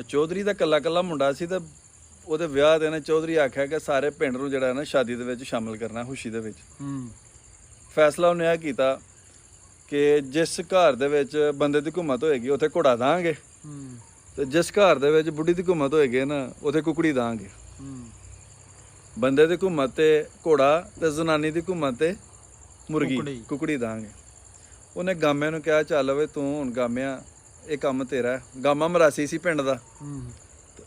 ਚੌਧਰੀ ਦਾ ਕੱਲਾ ਕੱਲਾ ਮੁੰਡਾ ਸੀ ਤੇ ਉਹਦੇ ਵਿਆਹ ਦੇ ਨੇ ਚੌਧਰੀ ਆਖਿਆ ਕਿ ਸਾਰੇ ਪਿੰਡ ਨੂੰ ਜਿਹੜਾ ਨਾ ਸ਼ਾਦੀ ਦੇ ਵਿੱਚ ਸ਼ਾਮਲ ਕਰਨਾ, ਖੁਸ਼ੀ ਦੇ ਵਿੱਚ। ਫੈਸਲਾ ਉਹਨੇ ਇਹ ਕੀਤਾ ਕਿ ਜਿਸ ਘਰ ਦੇ ਵਿੱਚ ਬੰਦੇ ਦੀ ਘੁੰਮਤ ਹੋਏਗੀ ਉੱਥੇ ਘੋੜਾ ਦਾਂਗੇ, ਤੇ ਜਿਸ ਘਰ ਦੇ ਵਿੱਚ ਬੁੱਢੀ ਦੀ ਘੁੰਮਤ ਹੋਏਗੀ ਨਾ ਉੱਥੇ ਕੁਕੜੀ ਦਾਂਗੇ। ਬੰਦੇ ਦੀ ਘੁੰਮਤ ਤੇ ਘੋੜਾ ਤੇ ਜ਼ਨਾਨੀ ਦੀ ਘੁੰਮਤ ਤੇ ਮੁਰਗੀ ਕੁਕੜੀ ਦਾਂਗੇ। ਉਹਨੇ ਗਾਮਿਆਂ ਨੂੰ ਕਿਹਾ ਚੱਲ ਵੇ ਤੂੰ ਹੁਣ ਗਾਮਿਆਂ ਇਹ ਕੰਮ ਤੇਰਾ। ਗਾਮਾ ਮਰਾਸੀ ਸੀ ਪਿੰਡ ਦਾ,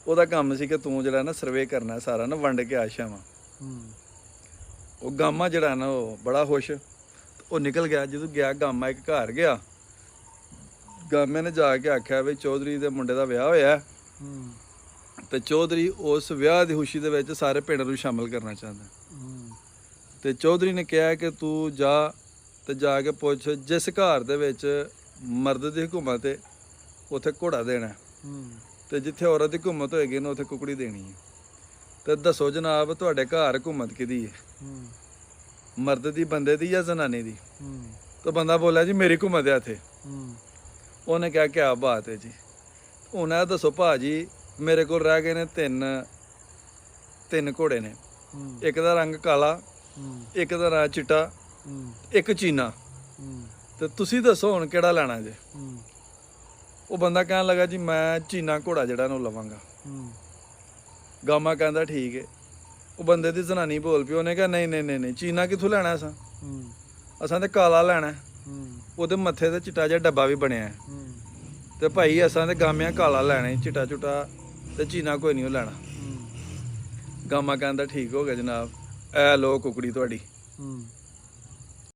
ਉਹਦਾ ਕੰਮ ਸੀ ਕਿ ਤੂੰ ਜਿਹੜਾ ਨਾ ਸਰਵੇ ਕਰਨਾ ਸਾਰਾ ਨਾ ਵੰਡ ਕੇ ਆਸ਼ਾਵਾਂ। ਉਹ ਗਾਮਾ ਜਿਹੜਾ ਨਾ ਉਹ ਬੜਾ ਖੁਸ਼, ਉਹ ਨਿਕਲ ਗਿਆ। ਜਦੋਂ ਗਿਆ ਗਾਮਾ ਇੱਕ ਘਰ ਗਿਆ, ਗਾਮੇ ਨੇ ਜਾ ਕੇ ਆਖਿਆ ਵੀ ਚੌਧਰੀ ਦੇ ਮੁੰਡੇ ਦਾ ਵਿਆਹ ਹੋਇਆ ਤੇ ਚੌਧਰੀ ਉਸ ਵਿਆਹ ਦੀ ਖੁਸ਼ੀ ਦੇ ਵਿੱਚ ਸਾਰੇ ਪਿੰਡ ਨੂੰ ਸ਼ਾਮਲ ਕਰਨਾ ਚਾਹੁੰਦਾ। ਤੇ ਚੌਧਰੀ ਨੇ ਕਿਹਾ ਕਿ ਤੂੰ ਜਾ ਤੇ ਜਾ ਕੇ ਪੁੱਛ ਜਿਸ ਘਰ ਦੇ ਵਿੱਚ ਮਰਦ ਦੀ ਹਕੂਮਤ ਹੈ ਉੱਥੇ ਘੋੜਾ ਦੇਣਾ, ਤੇ ਜਿੱਥੇ ਔਰਤ ਦੀ ਹਕੂਮਤ ਹੋਏਗੀ ਨਾ ਉੱਥੇ ਕੁਕੜੀ ਦੇਣੀ ਹੈ। ਤੇ ਦੱਸੋ ਜਨਾਬ ਤੁਹਾਡੇ ਘਰ ਹਕੂਮਤ ਕਿਹਦੀ ਹੈ, ਮਰਦ ਦੀ, ਬੰਦੇ ਦੀ ਜਾਂ ਜ਼ਨਾਨੀ ਦੀ? ਤਾਂ ਬੰਦਾ ਬੋਲਿਆ ਜੀ ਮੇਰੀ ਹਕੂਮਤ ਹੈ ਇੱਥੇ। ਉਹਨੇ ਕਿਹਾ ਕਿਆ ਬਾਤ ਹੈ ਜੀ। ਹੁਣ ਇਹ ਦੱਸੋ ਭਾਜੀ ਮੇਰੇ ਕੋਲ ਰਹਿ ਗਏ ਨੇ ਤਿੰਨ ਘੋੜੇ ਨੇ, ਇੱਕ ਦਾ ਰੰਗ ਕਾਲਾ, ਇੱਕ ਦਾ ਰੰਗ ਚਿੱਟਾ, ਇੱਕ ਚੀਨਾ, ਤੇ ਤੁਸੀਂ ਦੱਸੋ ਹੁਣ ਕਿਹੜਾ ਲੈਣਾ ਜੇ? ਉਹ ਬੰਦਾ ਕਹਿਣ ਲੱਗਾ ਜੀ ਮੈਂ ਚੀਨਾ ਘੋੜਾ ਜਿਹੜਾ ਨੂੰ ਲਵਾਂਗਾ। ਗਾਮਾ ਕਹਿੰਦਾ ਠੀਕ ਹੈ। ਉਹ ਬੰਦੇ ਦੀ ਜ਼ਨਾਨੀ ਬੋਲ ਪਈ, ਉਹਨੇ ਕਿਹਾ ਨਹੀਂ ਨਹੀਂ ਨਹੀਂ ਨਹੀਂ, ਚੀਨਾ ਕਿੱਥੋਂ ਲੈਣਾ ਅਸਾਂ ਤੇ ਕਾਲਾ ਲੈਣਾ, ਉਹਦੇ ਮੱਥੇ ਤੇ ਚਿੱਟਾ ਜਿਹਾ ਡੱਬਾ ਵੀ ਬਣਿਆ, ਤੇ ਭਾਈ ਅਸਾਂ ਤੇ ਗਾਮਿਆਂ ਕਾਲਾ ਲੈਣਾ, ਚਿੱਟਾ ਚੁੱਟਾ ਤੇ ਚੀਨਾ ਕੋਈ ਨਹੀਂ ਉਹ ਲੈਣਾ। ਗਾਮਾ ਕਹਿੰਦਾ ਠੀਕ ਹੋ ਗਿਆ ਜਨਾਬ, ਐ ਲੋ ਕੁਕੜੀ ਤੁਹਾਡੀ।